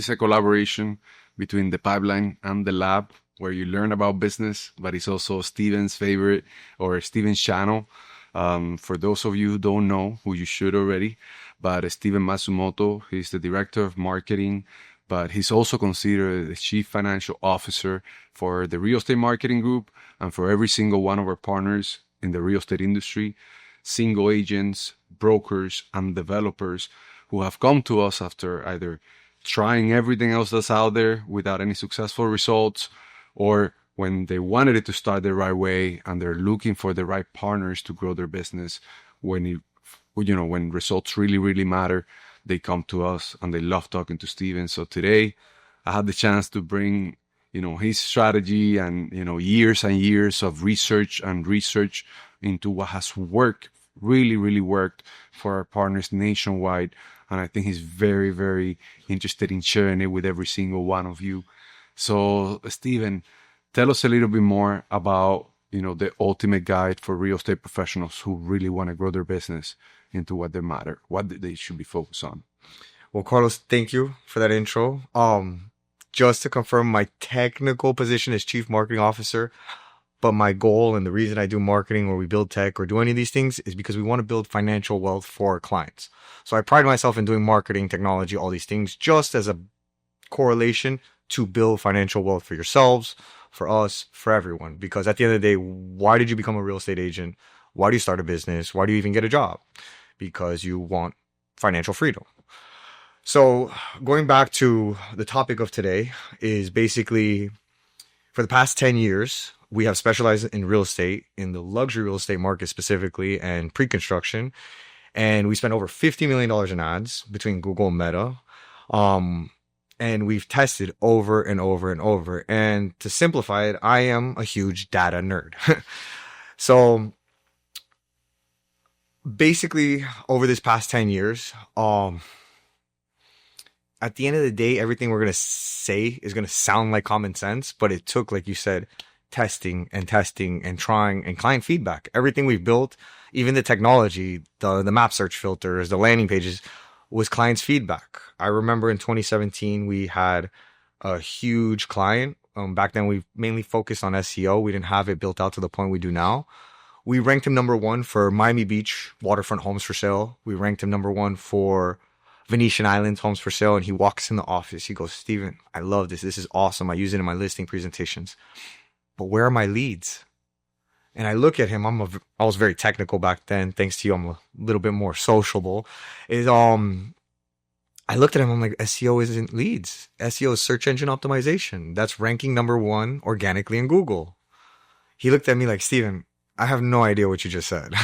is a collaboration between the pipeline and the lab where you learn about business, but it's also Steven's favorite or Steven's channel. For those of you who don't know, who you should already, but Steven Matsumoto, he's the director of marketing, but he's also considered the chief financial officer for the real estate marketing group and for every single one of our partners in the real estate industry, single agents, brokers, and developers who have come to us after either trying everything else that's out there without any successful results, or when they wanted it to start the right way and they're looking for the right partners to grow their business. When results really, really matter, they come to us and they love talking to Steven. So today I had the chance to bring, his strategy and, years and years of research into what has worked, really, really worked for our partners nationwide. And I think he's very, very interested in sharing it with every single one of you. So Steven, tell us a little bit more about, the ultimate guide for real estate professionals who really want to grow their business into what they matter, what they should be focused on. Well, Carlos, thank you for that intro. Just to confirm, my technical position is Chief Marketing Officer, but my goal and the reason I do marketing or we build tech or do any of these things is because we want to build financial wealth for our clients. So I pride myself in doing marketing, technology, all these things just as a correlation to build financial wealth for yourselves, for us, for everyone. Because at the end of the day, why did you become a real estate agent? Why do you start a business? Why do you even get a job? Because you want financial freedom. So going back to the topic of today is basically for the past 10 years, we have specialized in real estate, in the luxury real estate market specifically, and pre-construction. And we spent over $50 million in ads between Google and Meta. And we've tested over and over and over. And to simplify it, I am a huge data nerd. So basically, over this past 10 years, at the end of the day, everything we're going to say is going to sound like common sense, but it took, like you said, testing and trying and client feedback. Everything we've built, even the technology, the map search filters, the landing pages, was clients' feedback. I remember in 2017, we had a huge client. Back then, we mainly focused on SEO. We didn't have it built out to the point we do now. We ranked him number one for Miami Beach waterfront homes for sale. We ranked him number one for Venetian Islands homes for sale. And he walks in the office. He goes, "Steven, I love this. This is awesome. I use it in my listing presentations. But where are my leads?" And I look at him. I was very technical back then. Thanks to you, I'm a little bit more sociable. I looked at him. I'm like, SEO isn't leads. SEO is search engine optimization. That's ranking number one organically in Google. He looked at me like, "Steven, I have no idea what you just said."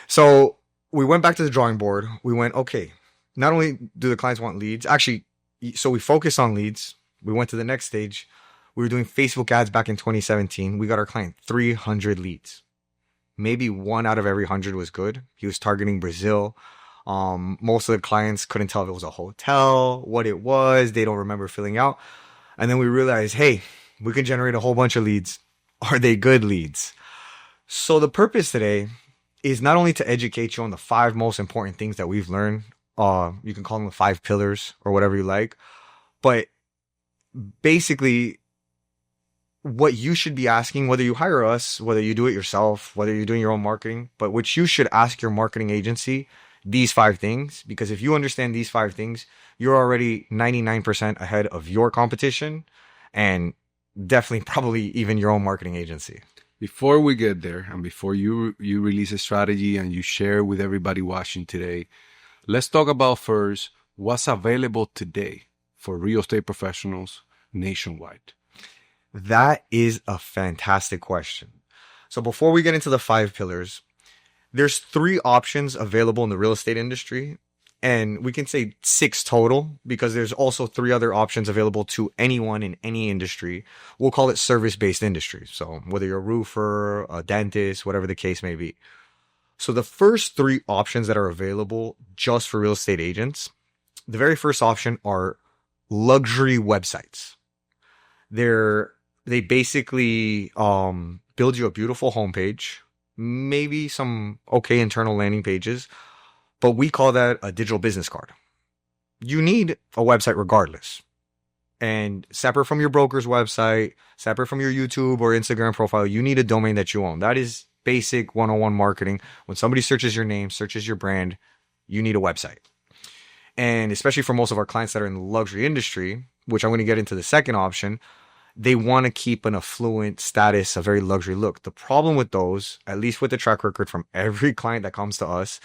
So we went back to the drawing board. We went, okay, not only do the clients want leads, actually, so we focused on leads. We went to the next stage. We were doing Facebook ads back in 2017. We got our client 300 leads. Maybe one out of every 100 was good. He was targeting Brazil. Most of the clients couldn't tell if it was a hotel, what it was. They don't remember filling out. And then we realized, hey, we can generate a whole bunch of leads. Are they good leads? So the purpose today is not only to educate you on the 5 most important things that we've learned. You can call them the 5 pillars or whatever you like. But basically, what you should be asking, whether you hire us, whether you do it yourself, whether you're doing your own marketing, but what you should ask your marketing agency, these 5 things, because if you understand these 5 things, you're already 99% ahead of your competition and definitely probably even your own marketing agency. Before we get there and before you release a strategy and you share with everybody watching today, let's talk about first what's available today for real estate professionals nationwide. That is a fantastic question. So before we get into the 5 pillars, there's 3 options available in the real estate industry. And we can say 6 total because there's also 3 other options available to anyone in any industry. We'll call it service-based industries. So whether you're a roofer, a dentist, whatever the case may be. So the first 3 options that are available just for real estate agents, the very first option are luxury websites. They basically build you a beautiful homepage, maybe some okay internal landing pages, but we call that a digital business card. You need a website regardless. And separate from your broker's website, separate from your YouTube or Instagram profile, you need a domain that you own. That is basic 101 marketing. When somebody searches your name, searches your brand, you need a website. And especially for most of our clients that are in the luxury industry, which I'm going to get into the second option, they want to keep an affluent status, a very luxury look. The problem with those, at least with the track record from every client that comes to us,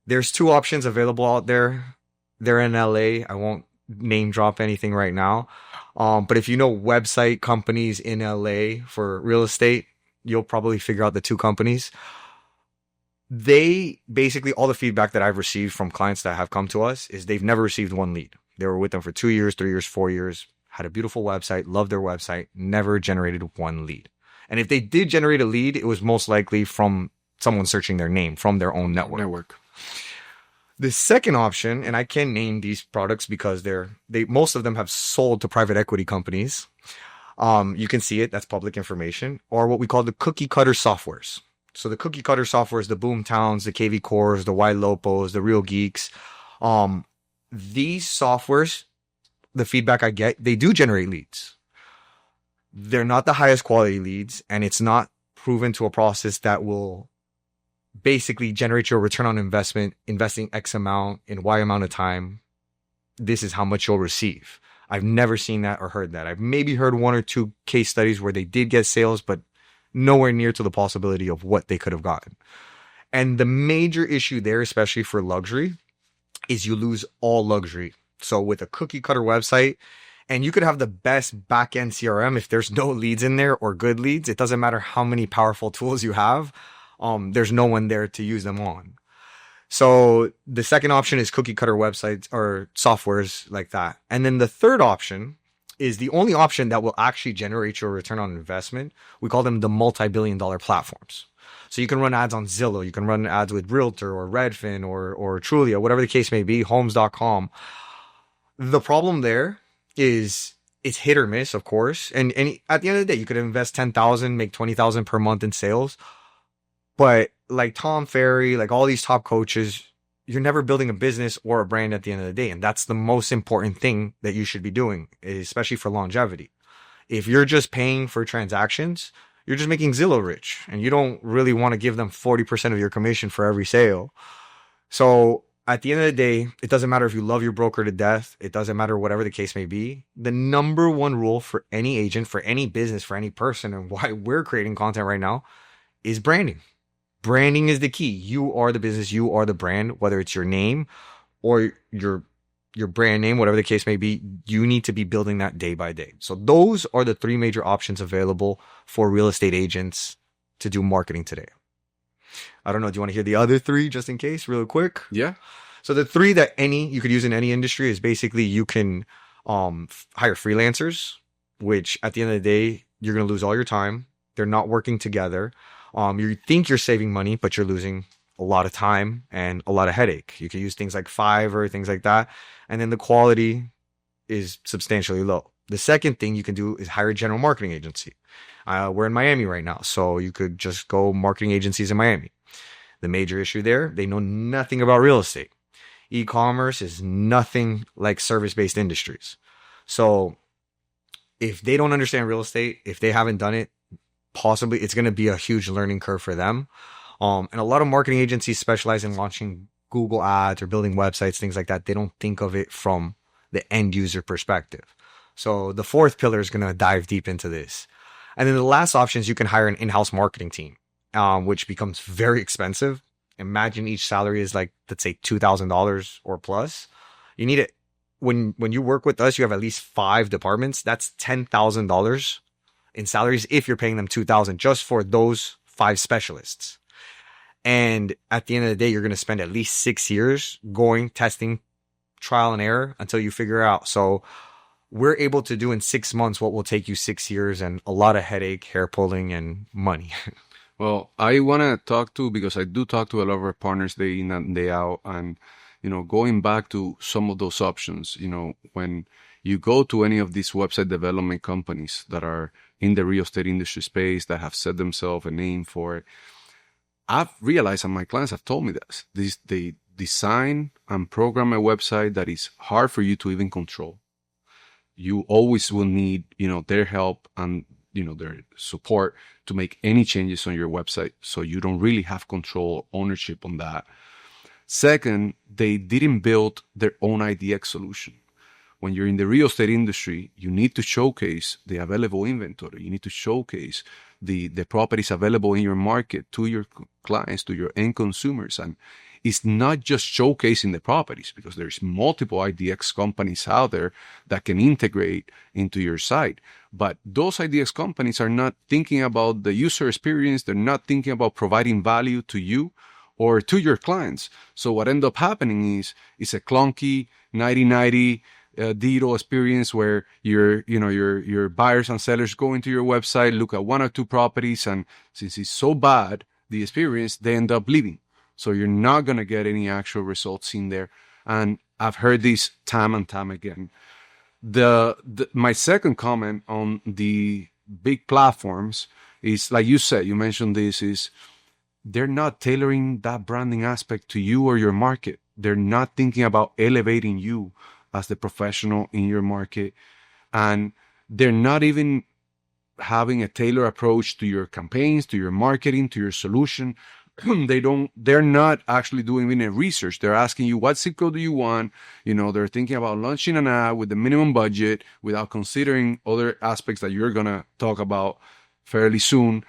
there's two options available out there. They're in LA. I won't name drop anything right now. But if you know website companies in LA for real estate, you'll probably figure out the two companies. They basically, all the feedback that I've received from clients that have come to us is they've never received one lead. They were with them for 2 years, 3 years, 4 years, had a beautiful website, loved their website, never generated one lead. And if they did generate a lead, it was most likely from someone searching their name from their own network. The second option, and I can name these products because most of them have sold to private equity companies. You can see it. That's public information. Or what we call the cookie cutter softwares. So the cookie cutter softwares, the Boomtowns, the KV Cores, the Y Lopos, the Real Geeks. These softwares, the feedback I get, they do generate leads. They're not the highest quality leads, and it's not proven to a process that will basically generate your return on investment, investing X amount in Y amount of time. This is how much you'll receive. I've never seen that or heard that. I've maybe heard one or two case studies where they did get sales, but nowhere near to the possibility of what they could have gotten. And the major issue there, especially for luxury, is you lose all luxury. So with a cookie cutter website, and you could have the best back-end CRM, if there's no leads in there or good leads, it doesn't matter how many powerful tools you have. There's no one there to use them on. So the second option is cookie cutter websites or softwares like that. And then the third option is the only option that will actually generate your return on investment. We call them the multi-billion-dollar platforms. So you can run ads on Zillow, you can run ads with Realtor or Redfin or Trulia, whatever the case may be, homes.com. The problem there is it's hit or miss, of course. And at the end of the day, you could invest 10,000, make 20,000 per month in sales. But like Tom Ferry, like all these top coaches, you're never building a business or a brand at the end of the day. And that's the most important thing that you should be doing, especially for longevity. If you're just paying for transactions, you're just making Zillow rich, and you don't really want to give them 40% of your commission for every sale. So at the end of the day, it doesn't matter if you love your broker to death. It doesn't matter whatever the case may be. The number one rule for any agent, for any business, for any person, and why we're creating content right now is branding. Branding is the key. You are the business. You are the brand, whether it's your name or your brand name, whatever the case may be. You need to be building that day by day. So those are the three major options available for real estate agents to do marketing today. I don't know. Do you want to hear the other three just in case real quick? Yeah. So the three that you could use in any industry is basically you can hire freelancers, which at the end of the day, you're going to lose all your time. They're not working together. You think you're saving money, but you're losing a lot of time and a lot of headache. You can use things like Fiverr, things like that. And then the quality is substantially low. The second thing you can do is hire a general marketing agency. We're in Miami right now, so you could just go marketing agencies in Miami. The major issue there, they know nothing about real estate. E-commerce is nothing like service-based industries. So if they don't understand real estate, if they haven't done it, possibly it's going to be a huge learning curve for them. And a lot of marketing agencies specialize in launching Google ads or building websites, things like that. They don't think of it from the end user perspective. So the fourth pillar is going to dive deep into this. And then the last option is you can hire an in-house marketing team, which becomes very expensive. Imagine each salary is like, let's say $2,000 or plus. You need it. When you work with us, you have at least 5 departments. That's $10,000 in salaries if you're paying them $2,000 just for those 5 specialists. And at the end of the day, you're going to spend at least 6 years going, testing, trial and error until you figure out. So we're able to do in 6 months what will take you 6 years and a lot of headache, hair pulling, and money. Well, I want to talk to, because I do talk to a lot of our partners day in and day out, and, going back to some of those options, when you go to any of these website development companies that are in the real estate industry space, that have set themselves a name for it, I've realized, and my clients have told me this, they design and program a website that is hard for you to even control. you always will need, their help and, their support to make any changes on your website. So you don't really have control, ownership on that. Second, they didn't build their own IDX solution. When you're in the real estate industry, you need to showcase the available inventory. You need to showcase the properties available in your market to your clients, to your end consumers. And it's not just showcasing the properties, because there's multiple IDX companies out there that can integrate into your site. But those IDX companies are not thinking about the user experience. They're not thinking about providing value to you or to your clients. So what ends up happening is it's a clunky 90-90 digital experience where your buyers and sellers go into your website, look at one or two properties, and since it's so bad, the experience, they end up leaving. So you're not going to get any actual results in there. And I've heard this time and time again. My second comment on the big platforms is, like you said, you mentioned this, is they're not tailoring that branding aspect to you or your market. They're not thinking about elevating you as the professional in your market. And they're not even having a tailored approach to your campaigns, to your marketing, to your solution. They're not actually doing any research. They're asking you, what zip code do you want? They're thinking about launching an ad with the minimum budget without considering other aspects that you're going to talk about fairly soon.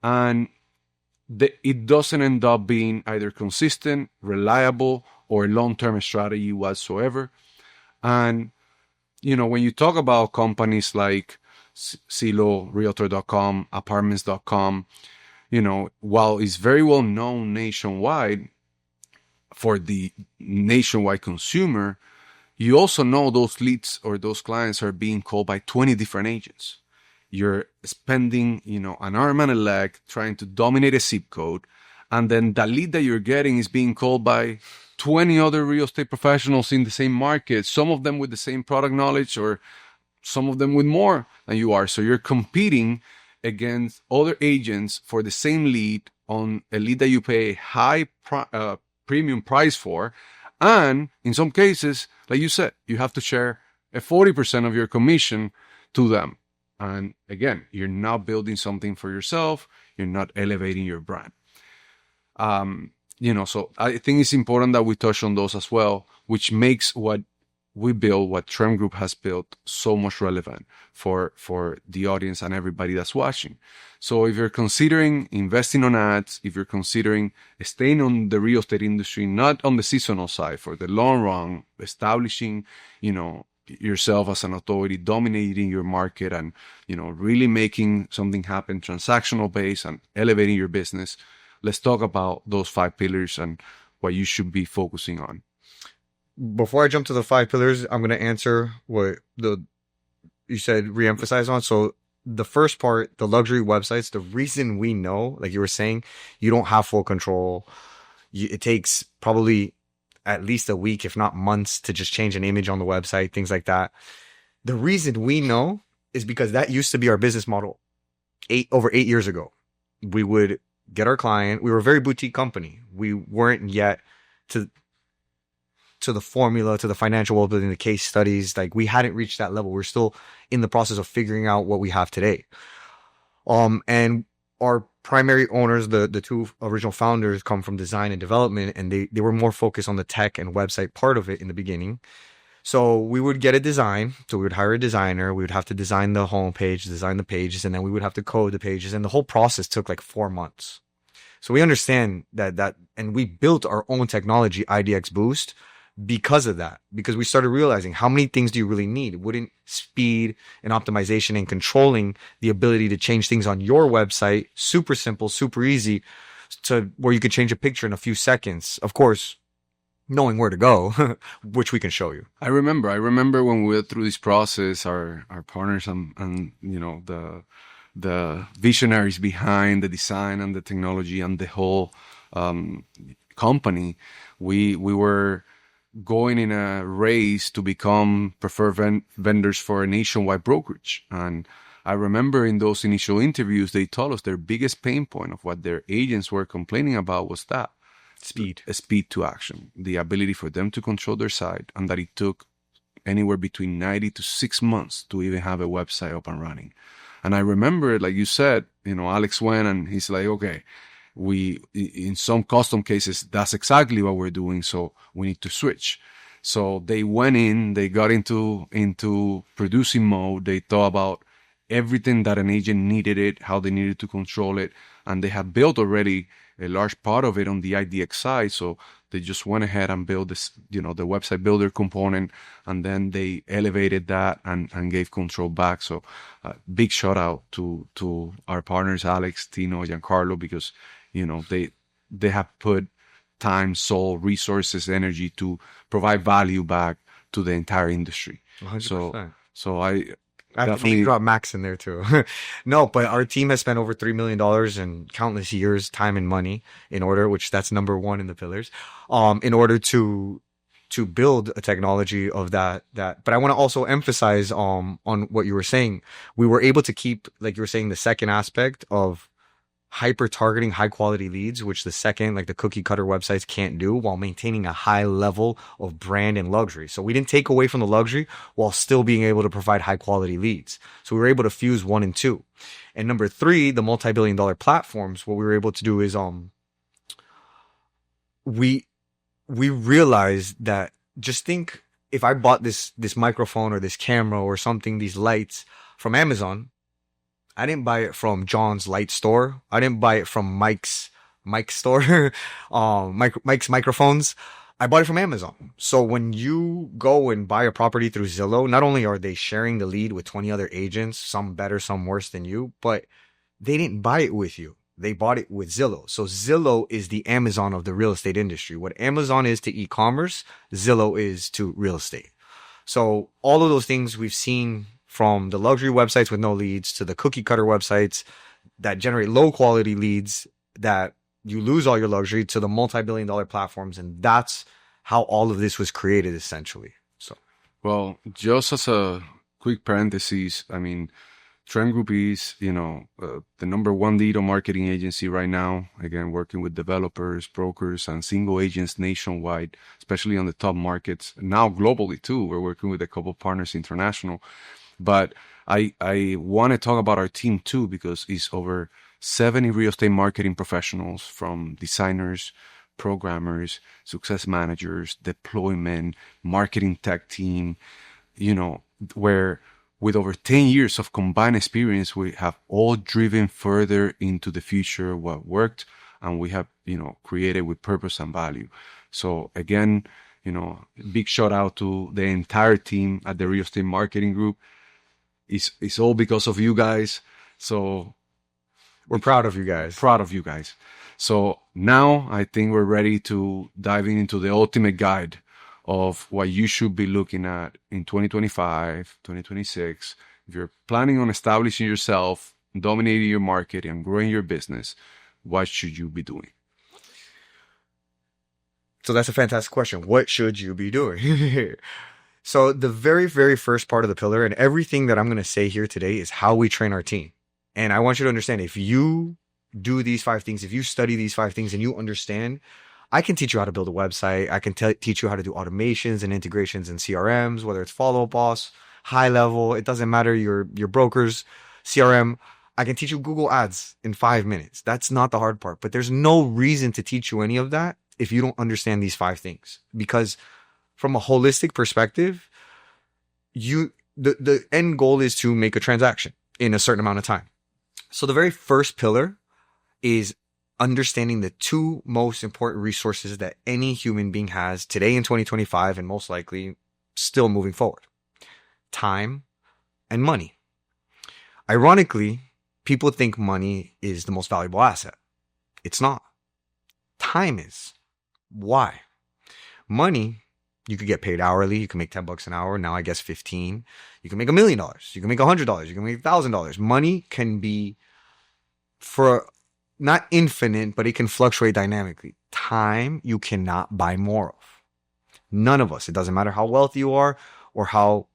And it doesn't end up being either consistent, reliable, or a long-term strategy whatsoever. And, when you talk about companies like Zillow, Realtor.com, Apartments.com, while it's very well known nationwide for the nationwide consumer, you also know those leads or those clients are being called by 20 different agents. You're spending, an arm and a leg trying to dominate a zip code. And then the lead that you're getting is being called by 20 other real estate professionals in the same market, some of them with the same product knowledge or some of them with more than you are. So you're competing against other agents for the same lead on a lead that you pay a high premium price for. And in some cases, like you said, you have to share a 40% of your commission to them. And again, you're not building something for yourself. You're not elevating your brand. So I think it's important that we touch on those as well, which makes what we build, what TREMGroup has built, so much relevant for the audience and everybody that's watching. So if you're considering investing on ads, if you're considering staying on the real estate industry, not on the seasonal side, for the long run, establishing, yourself as an authority, dominating your market, and, really making something happen transactional based and elevating your business, let's talk about those 5 pillars and what you should be focusing on. Before I jump to the 5 pillars, I'm going to answer what you said, reemphasize on. So the first part, the luxury websites, the reason we know, like you were saying, you don't have full control. It takes probably at least a week, if not months, to just change an image on the website, things like that. The reason we know is because that used to be our business model over 8 years ago. We would get our client. We were a very boutique company. We weren't yet to the formula, to the financial well-being, the case studies. Like, we hadn't reached that level. We're still in the process of figuring out what we have today. And our primary owners, the 2 original founders, come from design and development, and they were more focused on the tech and website part of it in the beginning. So we would get a design. So we would hire a designer. We would have to design the homepage, design the pages, and then we would have to code the pages. And the whole process took like 4 months. So we understand that, and we built our own technology, IDX Boost, because of that, because we started realizing how many things do you really need? Wouldn't speed and optimization and controlling the ability to change things on your website, super simple, super easy, to where you could change a picture in a few seconds. Of course, knowing where to go, which we can show you. I remember when we went through this process, our partners and the visionaries behind the design and the technology and the whole company, we were going in a race to become preferred vendors for a nationwide brokerage. And I remember in those initial interviews, they told us their biggest pain point of what their agents were complaining about was that speed to action, the ability for them to control their site, and that it took anywhere between 90 to 6 months to even have a website up and running. And I remember, like you said, Alex went and he's like, okay, in some custom cases, that's exactly what we're doing. So we need to switch. So they went in, they got into producing mode. They thought about everything that an agent needed, how they needed to control it. And they had built already a large part of it on the IDX side. So they just went ahead and built this, the website builder component, and then they elevated that and gave control back. So big shout out to our partners, Alex, Tino, Giancarlo, because, they have put time, soul, resources, energy to provide value back to the entire industry. 100%. So I I have to definitely drop Max in there too. No, but our team has spent over $3 million in countless years, time and money which that's number one in the pillars, in order to build a technology of that. But I want to also emphasize, on what you were saying. We were able to keep, like you were saying, the second aspect of hyper targeting high quality leads, which the second, like the cookie cutter websites can't do, while maintaining a high level of brand and luxury. So we didn't take away from the luxury while still being able to provide high quality leads. So we were able to fuse 1 and 2. And number 3, the multi-billion-dollar platforms, what we were able to do is, we realized that, just think, if I bought this microphone or this camera or something, these lights from Amazon, I didn't buy it from John's light store. I didn't buy it from Mike's store, Mike's microphones. I bought it from Amazon. So when you go and buy a property through Zillow, not only are they sharing the lead with 20 other agents, some better, some worse than you, but they didn't buy it with you. They bought it with Zillow. So Zillow is the Amazon of the real estate industry. What Amazon is to e-commerce, Zillow is to real estate. So all of those things we've seen, from the luxury websites with no leads to the cookie cutter websites that generate low quality leads that you lose all your luxury, to the multi-billion-dollar platforms. And that's how all of this was created, essentially. So, well, just as a quick parenthesis, I mean, TREMGroup is, the number one digital marketing agency right now. Again, working with developers, brokers, and single agents nationwide, especially on the top markets. Now globally too, we're working with a couple of partners international. But I want to talk about our team too, because it's over 70 real estate marketing professionals, from designers, programmers, success managers, deployment, marketing tech team, where with over 10 years of combined experience, we have all driven further into the future what worked, and we have, created with purpose and value. So again, big shout out to the entire team at the Real Estate Marketing Group. It's all because of you guys. So we're proud of you guys. So now I think we're ready to dive into the ultimate guide of what you should be looking at in 2025, 2026. If you're planning on establishing yourself, dominating your market, and growing your business, what should you be doing? So that's a fantastic question. What should you be doing? So the very, very first part of the pillar, and everything that I'm going to say here today, is how we train our team. And I want you to understand, if you do these 5 things, if you study these 5 things and you understand, I can teach you how to build a website. I can teach you how to do automations and integrations in CRMs, whether it's Follow Up Boss, high level, it doesn't matter, your broker's CRM. I can teach you Google Ads in 5 minutes. That's not the hard part. But there's no reason to teach you any of that if you don't understand these 5 things. Because from a holistic perspective, the end goal is to make a transaction in a certain amount of time. So the very first pillar is understanding the 2 most important resources that any human being has today in 2025, and most likely still moving forward: time and money. Ironically, people think money is the most valuable asset. It's not. Time is. Why? Money, you could get paid hourly. You can make $10 an hour. Now I guess 15. You can make $1 million. You can make $100. You can make $1,000. Money can be, for not infinite, but it can fluctuate dynamically. Time, you cannot buy more of. None of us. It doesn't matter how wealthy you are or how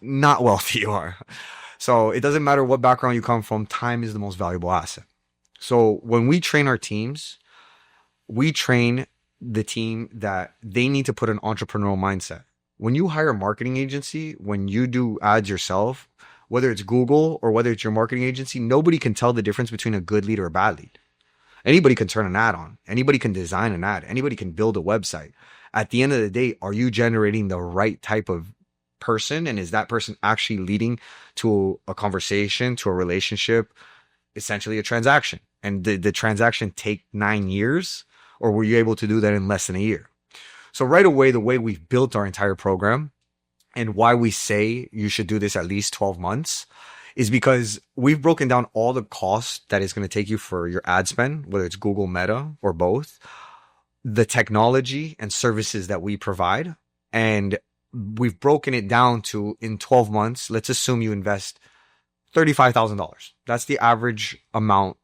not wealthy you are. So it doesn't matter what background you come from. Time is the most valuable asset. So when we train our teams, we train the team that they need to put an entrepreneurial mindset. when you hire a marketing agency, when you do ads yourself, whether it's Google or whether it's your marketing agency, nobody can tell the difference between a good lead or a bad lead. Anybody can turn an ad on. Anybody can design an ad. Anybody can build a website. At the end of the day, are you generating the right type of person? And is that person actually leading to a conversation, to a relationship, essentially a transaction? And did the transaction take 9 years, or were you able to do that in less than a year? So right away, the way we've built our entire program and why we say you should do this at least 12 months is because we've broken down all the costs that it's going to take you for your ad spend, whether it's Google, Meta, or both, the technology and services that we provide. And we've broken it down to, in 12 months, let's assume you invest $35,000. That's the average amount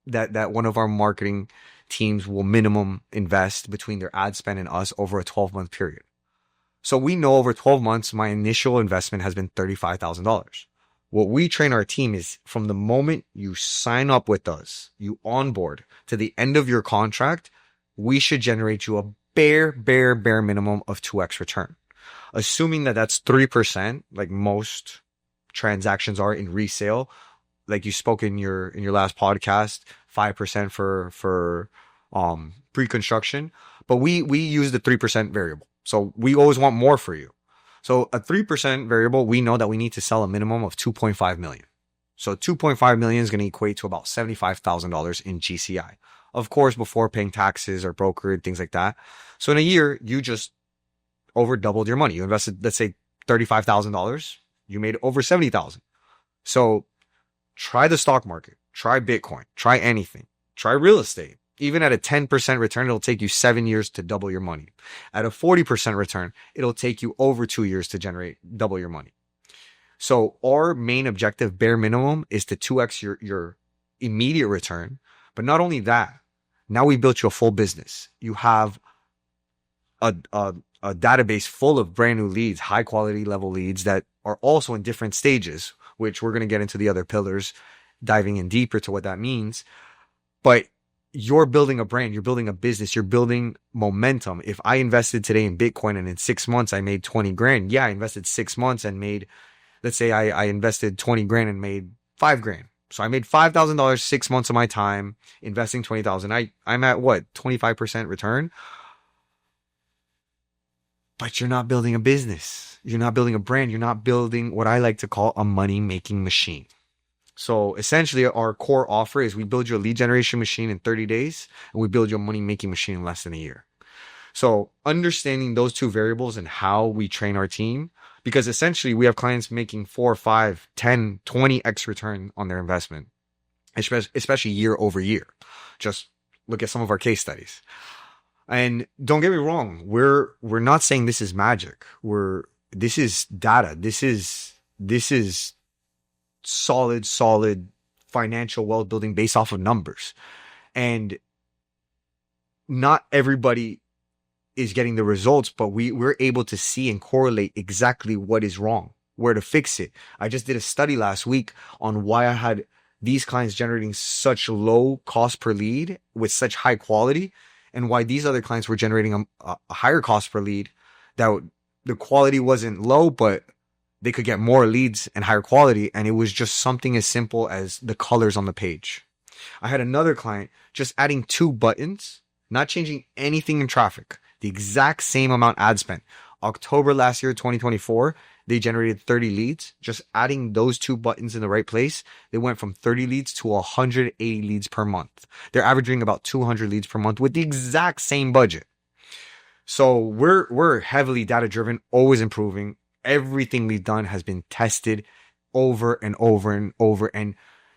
that one of our marketing teams will minimum invest between their ad spend and us over a 12-month period. So we know over 12 months, my initial investment has been $35,000. What we train our team is from the moment you sign up with us, you onboard to the end of your contract, we should generate you a bare minimum of 2x return. Assuming that that's 3%, like most transactions are in resale, like you spoke in your last podcast, 5% for pre-construction, but we use the 3% variable. So we always want more for you. So a 3% variable, we know that we need to sell a minimum of 2.5 million. So 2.5 million is going to equate to about $75,000 in GCI. Of course, before paying taxes or broker and things like that. So in a year, you just over doubled your money. You invested, let's say $35,000. You made over 70,000. So try the stock market, try Bitcoin, try anything, try real estate. Even at a 10% return, it'll take you 7 years to double your money. At a 40% return, it'll take you over 2 years to generate double your money. So our main objective, bare minimum, is to 2x your immediate return. But not only that, now we built you a full business. You have a database full of brand new leads, high quality level leads that are also in different stages, which we're going to get into the other pillars, diving in deeper to what that means. But you're building a brand, you're building a business, you're building momentum. If I invested today in Bitcoin and in 6 months I made 20 grand, yeah, I invested 6 months and made, let's say I invested 20 grand and made 5 grand. So I made $5,000 6 months of my time investing 20,000. I'm at what, 25% return? But you're not building a business. You're not building a brand. You're not building what I like to call a money making machine. So essentially our core offer is we build you a lead generation machine in 30 days and we build you a money making machine in less than a year. So understanding those two variables and how we train our team, because essentially we have clients making 4, 5, 10, 20x return on their investment, especially year over year. Just look at some of our case studies. And don't get me wrong, we're not saying this is magic. This is data. This is solid financial wealth building based off of numbers. And not everybody is getting the results, but we're able to see and correlate exactly what is wrong, where to fix it. I just did a study last week on why I had these clients generating such low cost per lead with such high quality, and why these other clients were generating a higher cost per lead that the quality wasn't low, but they could get more leads and higher quality. And it was just something as simple as the colors on the page. I had another client just adding 2 buttons, not changing anything in traffic, the exact same amount ad spend. October last year, 2024, they generated 30 leads. Just adding those 2 buttons in the right place, they went from 30 leads to 180 leads per month. They're averaging about 200 leads per month with the exact same budget. So we're heavily data driven, always improving. Everything we've done has been tested over and over and over. And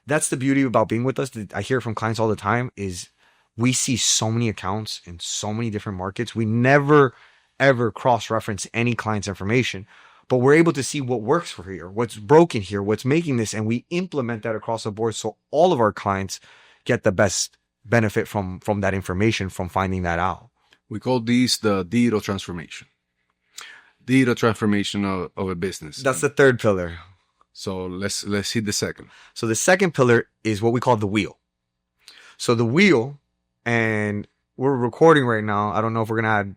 that's the beauty about being with us. I hear from clients all the time is we see so many accounts in so many different markets. We never, ever cross-reference any client's information, but we're able to see what works for here, what's broken here, what's making this, and we implement that across the board so all of our clients get the best benefit from that information, from finding that out. We call these the digital transformation. Digital transformation of a business. That's the third pillar. So let's hit the second. So the second pillar is what we call the wheel. So the wheel, and we're recording right now. I don't know if we're going to add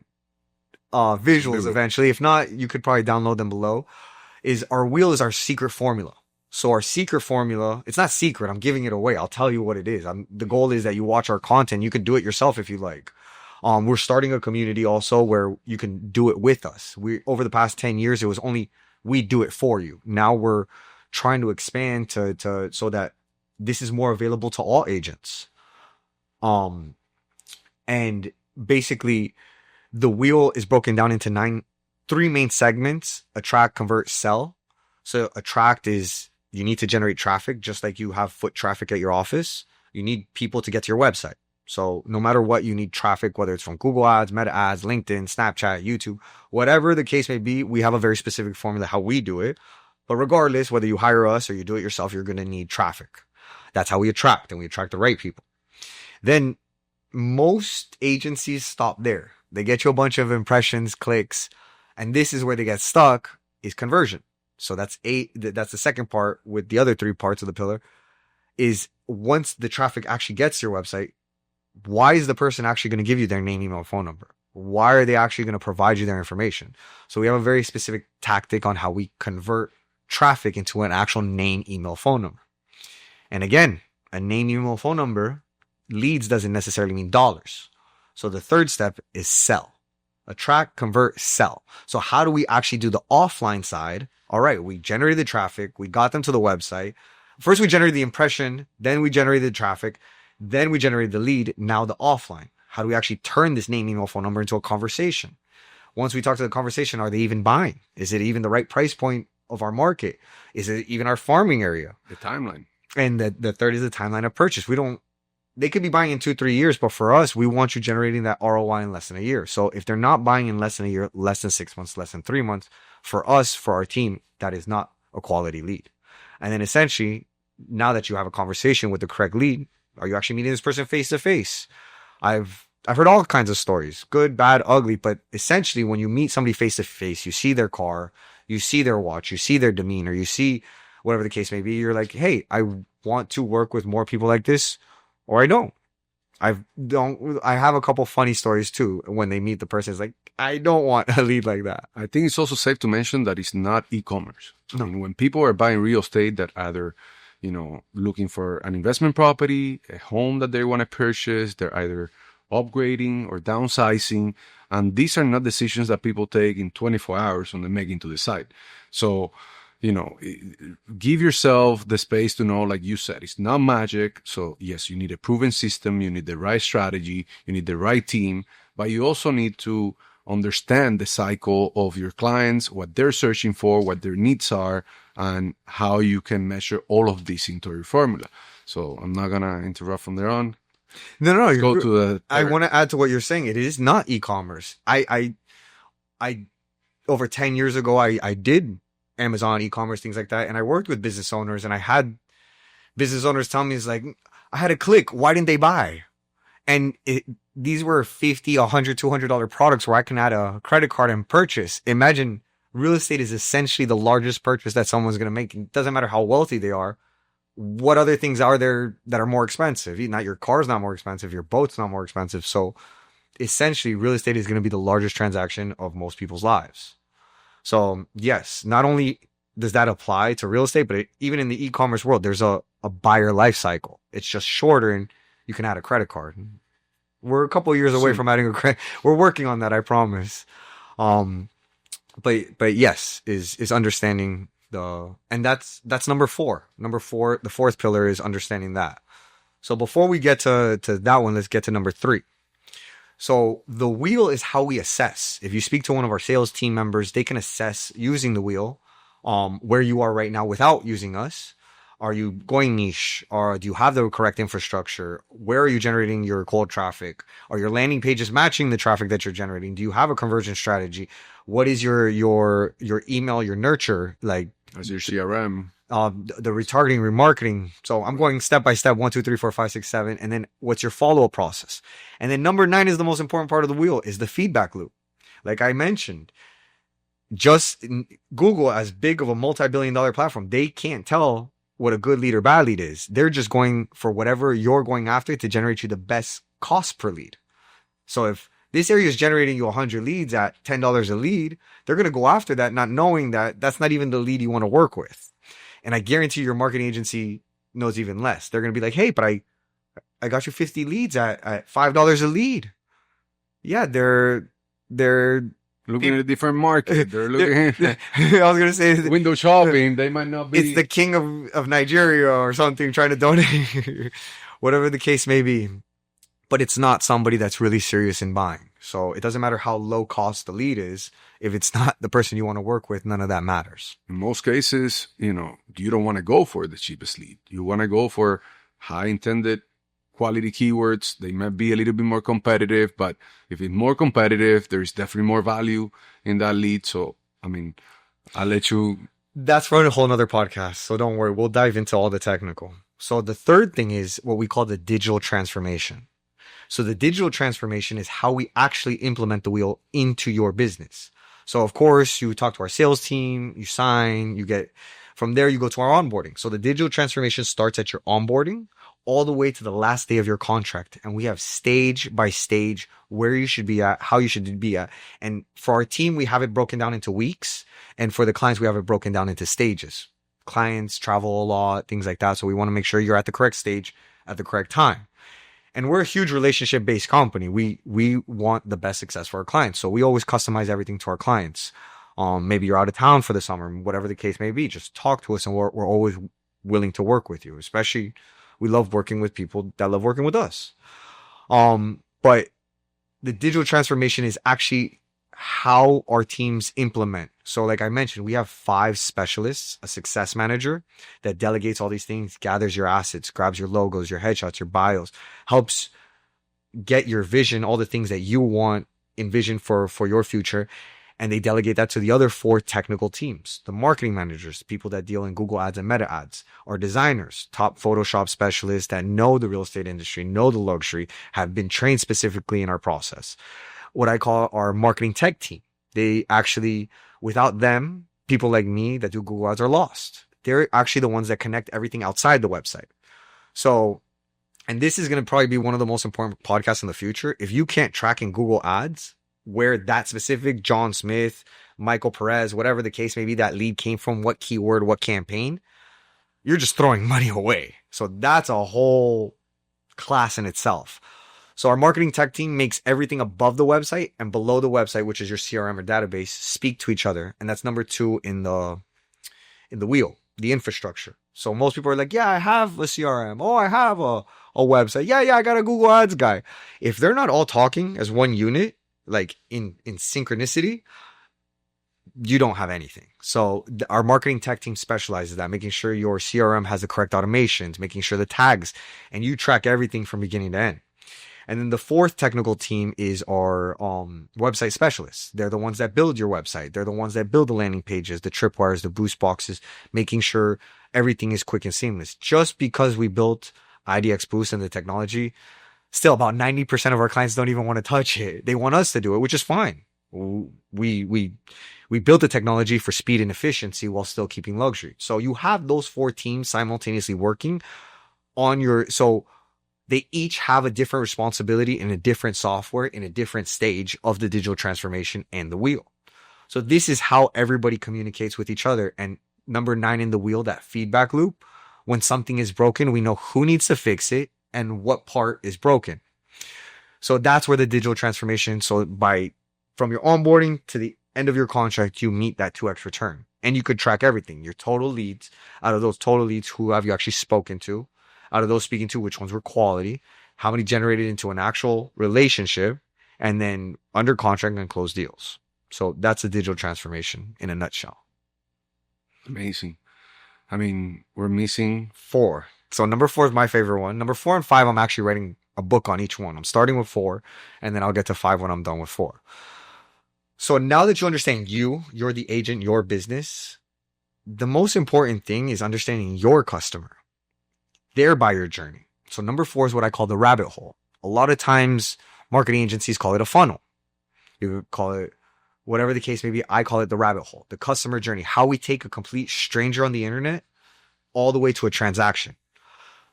visuals eventually. If not, you could probably download them below. Is our wheel is our secret formula. So our secret formula, it's not secret. I'm giving it away. I'll tell you what it is. The goal is that you watch our content. You can do it yourself if you like. We're starting a community also where you can do it with us. Over the past 10 years, it was only we do it for you. Now we're trying to expand to so that this is more available to all agents. And basically the wheel is broken down into three main segments: attract, convert, sell. So attract is, you need to generate traffic, just like you have foot traffic at your office. You need people to get to your website. So no matter what, you need traffic, whether it's from Google ads, Meta ads, LinkedIn, Snapchat, YouTube, whatever the case may be. We have a very specific formula how we do it. But regardless, whether you hire us or you do it yourself, you're going to need traffic. That's how we attract, and we attract the right people. Then most agencies stop there. They get you a bunch of impressions, clicks, and this is where they get stuck, is conversion. So that's the second part with the other three parts of the pillar. Is once the traffic actually gets to your website, why is the person actually going to give you their name, email, phone number? Why are they actually going to provide you their information? So we have a very specific tactic on how we convert traffic into an actual name, email, phone number. And again, a name, email, phone number, leads doesn't necessarily mean dollars. So the third step is sell. Attract, convert, sell. So how do we actually do the offline side? All right, we generated the traffic. We got them to the website. First, we generated the impression. Then we generated the traffic. Then we generated the lead. Now the offline. How do we actually turn this name, email, phone number into a conversation? Once we talk to the conversation, are they even buying? Is it even the right price point of our market? Is it even our farming area? The timeline. And the third is the timeline of purchase. They could be buying in 2-3 years, but for us, we want you generating that ROI in less than a year. So if they're not buying in less than a year, less than 6 months, less than 3 months, for us, for our team, that is not a quality lead. And then essentially, now that you have a conversation with the correct lead, are you actually meeting this person face to face? I've heard all kinds of stories, good, bad, ugly, but essentially when you meet somebody face to face, you see their car, you see their watch, you see their demeanor, you see whatever the case may be. You're like, hey, I want to work with more people like this, or I don't. I have a couple funny stories too. When they meet the person, it's like, I don't want a lead like that. I think it's also safe to mention that it's not e-commerce. No. I mean, when people are buying real estate that either, looking for an investment property, a home that they want to purchase, they're either upgrading or downsizing. And these are not decisions that people take in 24 hours when they make it to the site. So, give yourself the space to know, like you said, it's not magic. So yes, you need a proven system. You need the right strategy. You need the right team, but you also need to understand the cycle of your clients, what they're searching for, what their needs are, and how you can measure all of this into your formula. So I'm not going to interrupt from there on. No, Let's go to the I want to add to what you're saying. It is not e-commerce. I over 10 years ago, I did Amazon, e-commerce, things like that. And I worked with business owners, and I had business owners tell me, it's like, I had a click. Why didn't they buy? And these were $50, $100, $200 products where I can add a credit card and purchase. Imagine real estate is essentially the largest purchase that someone's going to make. It doesn't matter how wealthy they are. What other things are there that are more expensive? Not your car's not more expensive. Your boat's not more expensive. So essentially, real estate is going to be the largest transaction of most people's lives. So yes, not only does that apply to real estate, but even in the e-commerce world, there's a buyer life cycle. It's just shorter, and you can add a credit card. We're a couple of years away from adding a credit. We're working on that, I promise. But yes, is understanding and that's number 4. Number 4, the fourth pillar is understanding that. So before we get to that one, let's get to number 3. So the wheel is how we assess. If you speak to one of our sales team members, they can assess using the wheel, where you are right now without using us. Are you going niche? Or do you have the correct infrastructure? Where are you generating your cold traffic? Are your landing pages matching the traffic that you're generating? Do you have a conversion strategy? What is your email, your nurture, like? As your CRM. The retargeting, remarketing. So I'm going step by step, 1, 2, 3, 4, 5, 6, 7. And then what's your follow-up process? And then number 9 is the most important part of the wheel, is the feedback loop. Like I mentioned, just Google, as big of a multi-billion-dollar platform, they can't tell what a good lead or bad lead is. They're just going for whatever you're going after to generate you the best cost per lead. So if This area is generating you 100 leads at $10 a lead. They're going to go after that, not knowing that that's not even the lead you want to work with. And I guarantee your marketing agency knows even less. They're going to be like, hey, but I got you 50 leads at $5 a lead. Yeah, they're looking at a different market. They're looking at I was going to say window shopping. They might not be. It's the king of Nigeria or something trying to donate, whatever the case may be. But it's not somebody that's really serious in buying. So it doesn't matter how low cost the lead is. If it's not the person you want to work with, none of that matters. In most cases, you don't want to go for the cheapest lead. You want to go for high intended quality keywords. They might be a little bit more competitive, but if it's more competitive, there's definitely more value in that lead. So, I'll let you. That's for a whole nother podcast. So don't worry. We'll dive into all the technical. So the third thing is what we call the digital transformation. So the digital transformation is how we actually implement the wheel into your business. So of course, you talk to our sales team, you sign, from there, you go to our onboarding. So the digital transformation starts at your onboarding all the way to the last day of your contract. And we have stage by stage where you should be at, how you should be at. And for our team, we have it broken down into weeks. And for the clients, we have it broken down into stages. Clients travel a lot, things like that. So we want to make sure you're at the correct stage at the correct time. And we're a huge relationship-based company. We want the best success for our clients. So we always customize everything to our clients. Maybe you're out of town for the summer, whatever the case may be. Just talk to us and we're always willing to work with you. Especially, we love working with people that love working with us. But the digital transformation is actually how our teams implement. So like I mentioned, we have 5 specialists, a success manager that delegates all these things, gathers your assets, grabs your logos, your headshots, your bios, helps get your vision, all the things that you want envisioned for your future. And they delegate that to the other 4 technical teams, the marketing managers, people that deal in Google ads and meta ads, our designers, top Photoshop specialists that know the real estate industry, know the luxury, have been trained specifically in our process. What I call our marketing tech team. They actually, without them, people like me that do Google ads are lost. They're actually the ones that connect everything outside the website. So, and this is going to probably be one of the most important podcasts in the future. If you can't track in Google ads where that specific John Smith, Michael Perez, whatever the case may be, that lead came from, what keyword, what campaign, you're just throwing money away. So that's a whole class in itself. So our marketing tech team makes everything above the website and below the website, which is your CRM or database, speak to each other. And that's number 2 in the wheel, the infrastructure. So most people are like, yeah, I have a CRM. Oh, I have a website. Yeah, I got a Google ads guy. If they're not all talking as one unit, like in synchronicity, you don't have anything. So our marketing tech team specializes that, making sure your CRM has the correct automations, making sure the tags, and you track everything from beginning to end. And then the 4th technical team is our website specialists. They're the ones that build your website. They're the ones that build the landing pages, the tripwires, the boost boxes, making sure everything is quick and seamless. Just because we built IDX Boost and the technology, still about 90% of our clients don't even want to touch it. They want us to do it, which is fine. We built the technology for speed and efficiency while still keeping luxury. So you have those 4 teams simultaneously working on so they each have a different responsibility in a different software, in a different stage of the digital transformation and the wheel. So this is how everybody communicates with each other. And number 9 in the wheel, that feedback loop, when something is broken, we know who needs to fix it and what part is broken. So that's where the digital transformation, from your onboarding to the end of your contract, you meet that 2x return. And you could track everything, your total leads. Out of those total leads, who have you actually spoken to? Out of those speaking to, which ones were quality, how many generated into an actual relationship, and then under contract and closed deals. So that's the digital transformation in a nutshell. Amazing. We're missing 4. So number 4 is my favorite one. Number 4 and 5, I'm actually writing a book on each one. I'm starting with 4, and then I'll get to 5 when I'm done with 4. So now that you understand you're the agent, your business, the most important thing is understanding your customer, their buyer journey. So number 4 is what I call the rabbit hole. A lot of times marketing agencies call it a funnel. You call it whatever the case may be. I call it the rabbit hole, the customer journey, how we take a complete stranger on the internet all the way to a transaction.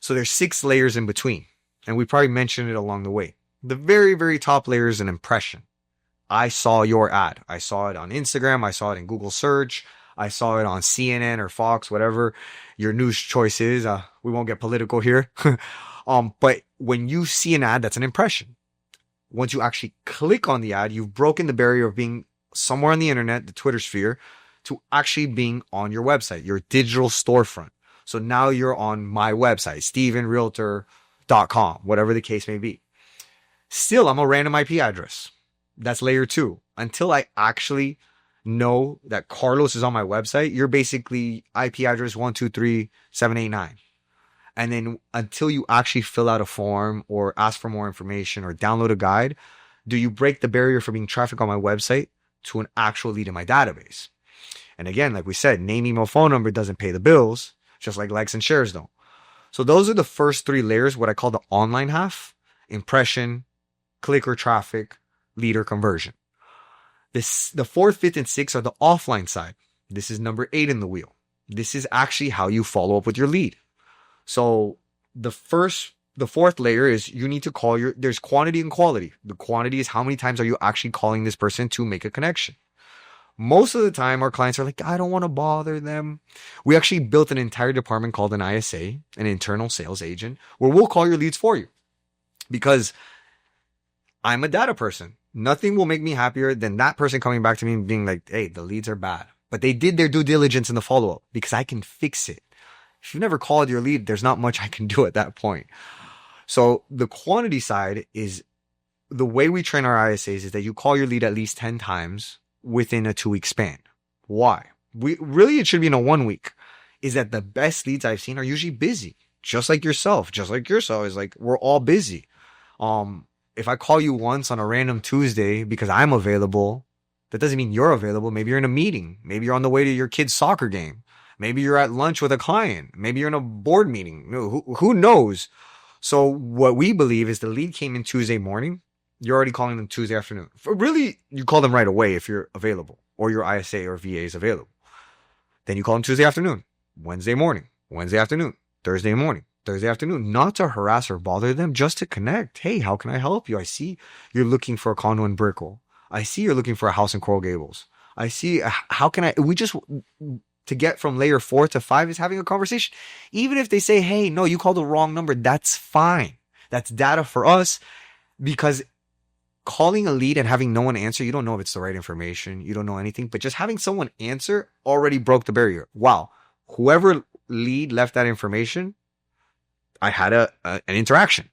So there's 6 layers in between, and we probably mentioned it along the way. The very, very top layer is an impression. I saw your ad. I saw it on Instagram. I saw it in Google search. I saw it on CNN or Fox, whatever your news choice is. We won't get political here. But when you see an ad, that's an impression. Once you actually click on the ad, you've broken the barrier of being somewhere on the internet, the Twitter sphere, to actually being on your website, your digital storefront. So now you're on my website, StephenRealtor.com, whatever the case may be. Still, I'm a random IP address. That's layer 2. Until I actually know that Carlos is on my website, you're basically IP address 123.789. And then until you actually fill out a form or ask for more information or download a guide, do you break the barrier for being traffic on my website to an actual lead in my database? And again, like we said, name, email, phone number doesn't pay the bills, just like likes and shares don't. So those are the first 3 layers, what I call the online half: impression, clicker traffic, leader conversion. The 4th, 5th, and 6th are the offline side. This is number 8 in the wheel. This is actually how you follow up with your lead. So the 4th layer is you need to call there's quantity and quality. The quantity is how many times are you actually calling this person to make a connection. Most of the time, our clients are like, I don't want to bother them. We actually built an entire department called an ISA, an internal sales agent, where we'll call your leads for you. Because I'm a data person. Nothing will make me happier than that person coming back to me and being like, hey, the leads are bad. But they did their due diligence in the follow-up because I can fix it. If you've never called your lead, there's not much I can do at that point. So the quantity side is the way we train our ISAs is that you call your lead at least 10 times within a 2-week span. Why? It should be in a 1 week. Is that the best leads I've seen are usually busy. Just like yourself. Is like, we're all busy. If I call you once on a random Tuesday because I'm available, that doesn't mean you're available. Maybe you're in a meeting. Maybe you're on the way to your kid's soccer game. Maybe you're at lunch with a client. Maybe you're in a board meeting. Who knows? So what we believe is the lead came in Tuesday morning. You're already calling them Tuesday afternoon. Really, you call them right away if you're available or your ISA or VA is available. Then you call them Tuesday afternoon, Wednesday morning, Wednesday afternoon, Thursday morning, Thursday afternoon. Not to harass or bother them, just to connect. Hey, how can I help you? I see you're looking for a condo in Brickell. I see you're looking for a house in Coral Gables. I see, how can I, to get from layer 4 to 5 is having a conversation. Even if they say, hey, no, you called the wrong number, that's fine. That's data for us, because calling a lead and having no one answer, you don't know if it's the right information. You don't know anything, but just having someone answer already broke the barrier. Wow. Whoever lead left that information, I had an interaction.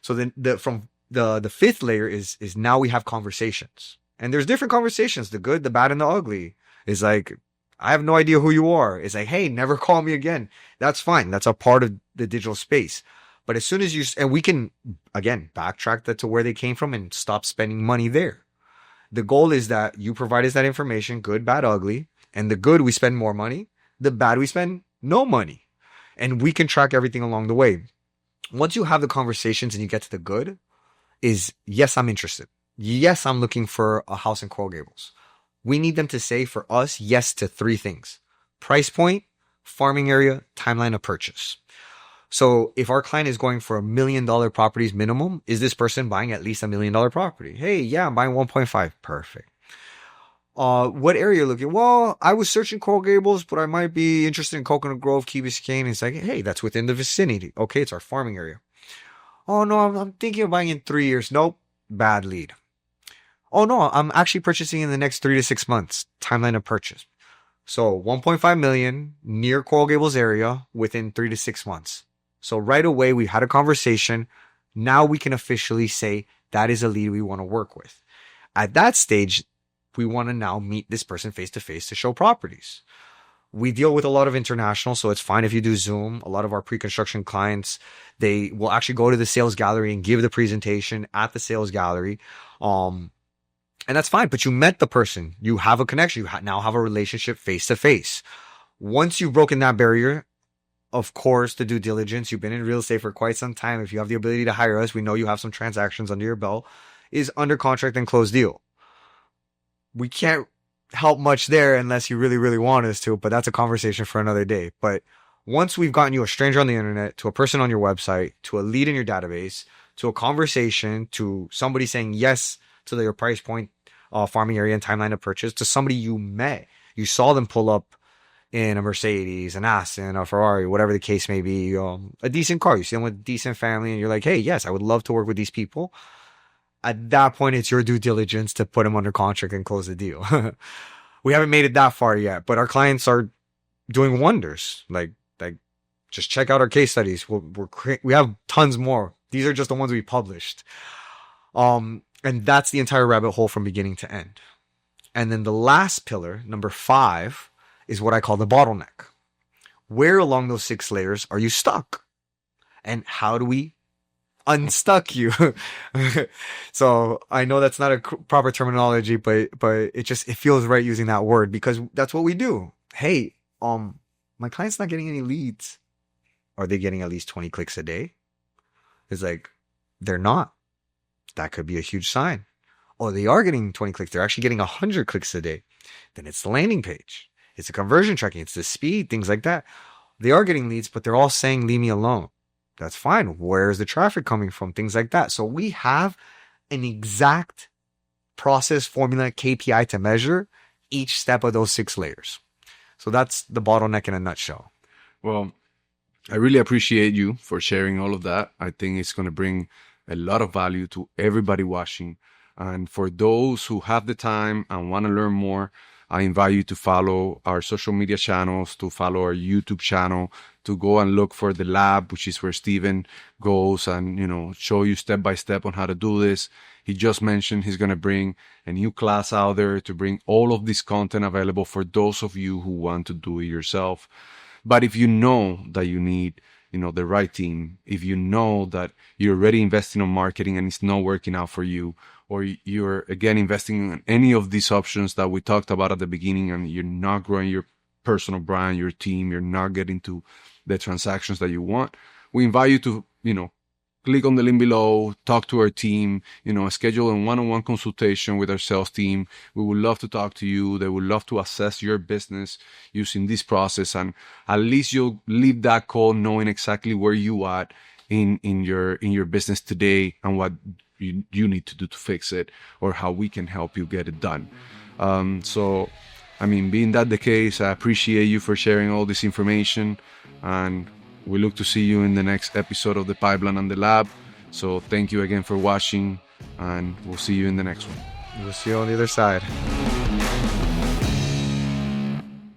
So then from the 5th layer is now we have conversations, and there's different conversations, the good, the bad, and the ugly. Is like, I have no idea who you are. It's like, hey, never call me again. That's fine. That's a part of the digital space. But as soon as and we can, again, backtrack that to where they came from and stop spending money there. The goal is that you provide us that information, good, bad, ugly. And the good, we spend more money. The bad, we spend no money. And we can track everything along the way. Once you have the conversations and you get to the good, is yes, I'm interested. Yes, I'm looking for a house in Coral Gables. We need them to say for us yes to 3 things: price point, farming area, timeline of purchase. So if our client is going for $1 million properties minimum, is this person buying at least $1 million property? Hey, yeah, I'm buying 1.5. Perfect. What area you're looking? Well, I was searching Coral Gables, but I might be interested in Coconut Grove, Key Biscayne. It's like, hey, that's within the vicinity. Okay, it's our farming area. Oh no, I'm thinking of buying in 3 years. Nope, bad lead. Oh no, I'm actually purchasing in the next 3 to 6 months. Timeline of purchase. So 1.5 million near Coral Gables area within 3 to 6 months. So right away, we had a conversation. Now we can officially say that is a lead we want to work with. At that stage, we want to now meet this person face to face to show properties. We deal with a lot of international, so it's fine if you do Zoom. A lot of our pre-construction clients, they will actually go to the sales gallery and give the presentation at the sales gallery. And that's fine, but you met the person. You have a connection. You now have a relationship face to face. Once you've broken that barrier, of course, the due diligence, you've been in real estate for quite some time. If you have the ability to hire us, we know you have some transactions under your belt, is under contract and closed deal. We can't help much there unless you really, really want us to, but that's a conversation for another day. But once we've gotten you a stranger on the internet, to a person on your website, to a lead in your database, to a conversation to somebody saying yes to your price point, farming area and timeline of purchase, to somebody you met. You saw them pull up in a Mercedes, an Aston, a Ferrari, whatever the case may be, a decent car. You see them with a decent family and you're like, hey, yes, I would love to work with these people. At that point, it's your due diligence to put them under contract and close the deal. We haven't made it that far yet, but our clients are doing wonders. Like just check out our case studies. We have tons more. These are just the ones we published. And that's the entire rabbit hole from beginning to end. And then the last pillar, number 5, is what I call the bottleneck. Where along those 6 layers are you stuck? And how do we unstuck you? So I know that's not a proper terminology, but it feels right using that word, because that's what we do. Hey, my client's not getting any leads. Are they getting at least 20 clicks a day? It's like, they're not. That could be a huge sign. Oh, they are getting 20 clicks. They're actually getting 100 clicks a day. Then it's the landing page. It's the conversion tracking. It's the speed, things like that. They are getting leads, but they're all saying, leave me alone. That's fine. Where's the traffic coming from? Things like that. So we have an exact process, formula, KPI to measure each step of those 6 layers. So that's the bottleneck in a nutshell. Well, I really appreciate you for sharing all of that. I think it's going to bring a lot of value to everybody watching. And for those who have the time and want to learn more, I invite you to follow our social media channels, to follow our YouTube channel, to go and look for the lab, which is where Steven goes and, show you step by step on how to do this. He just mentioned he's going to bring a new class out there to bring all of this content available for those of you who want to do it yourself. But if you know that you need, the right team, if you know that you're already investing on marketing and it's not working out for you, or you're again investing in any of these options that we talked about at the beginning and you're not growing your personal brand, your team, you're not getting to the transactions that you want, we invite you to, click on the link below, talk to our team, schedule a one-on-one consultation with our sales team. We would love to talk to you. They would love to assess your business using this process. And at least you'll leave that call knowing exactly where you are in your business today and what you need to do to fix it, or how we can help you get it done. Being that the case, I appreciate you for sharing all this information, and we look to see you in the next episode of The Pipeline and the Lab. So thank you again for watching, and we'll see you in the next one. We'll see you on the other side.